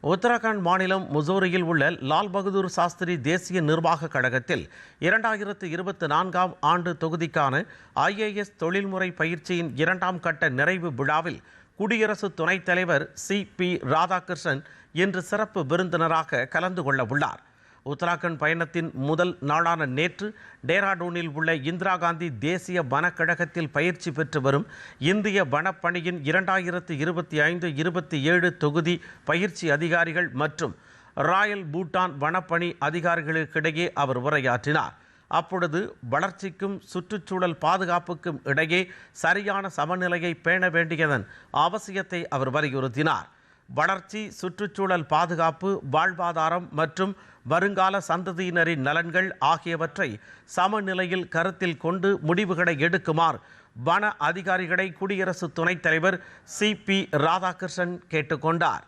உத்தரகாண்ட் மாநிலம் முசோரியில் உள்ள லால் பகதூர் சாஸ்திரி தேசிய நிர்வாக கழகத்தில் 2024ஆம் ஆண்டு தொகுதிக்கான IAS தொழில்முறை பயிற்சியின் 2ஆம் கட்ட நிறைவு விழாவில் குடியரசு துணைத் தலைவர் CP ராதாகிருஷ்ணன் இன்று சிறப்பு விருந்தினராக கலந்து கொள்ள உள்ளார். உத்தராகண்ட் பயணத்தின் முதல் நாளான நேற்று டேராடூனில் உள்ள இந்திரா காந்தி தேசிய வனக்கழகத்தில் பயிற்சி பெற்று வரும் இந்திய வனப்பணியின் 2025-27 தொகுதி பயிற்சி அதிகாரிகள் மற்றும் ராயல் பூட்டான் வனப்பணி அதிகாரிகளுக்கிடையே அவர் உரையாற்றினார். அப்பொழுது வளர்ச்சிக்கும் சுற்றுச்சூழல் பாதுகாப்புக்கும் இடையே சரியான சமநிலையை பேண வேண்டியதன் அவசியத்தை அவர் வலியுறுத்தினார். வளர்ச்சி, சுற்றுச்சூழல் பாதுகாப்பு, வாழ்வாதாரம் மற்றும் வருங்கால சந்ததியினரின் நலன்கள் ஆகியவற்றை சமநிலையில் கருத்தில் கொண்டு முடிவுகளை எடுக்குமாறு வன அதிகாரிகளை குடியரசு துணைத் தலைவர் CP ராதாகிருஷ்ணன் கேட்டுக்கொண்டார்.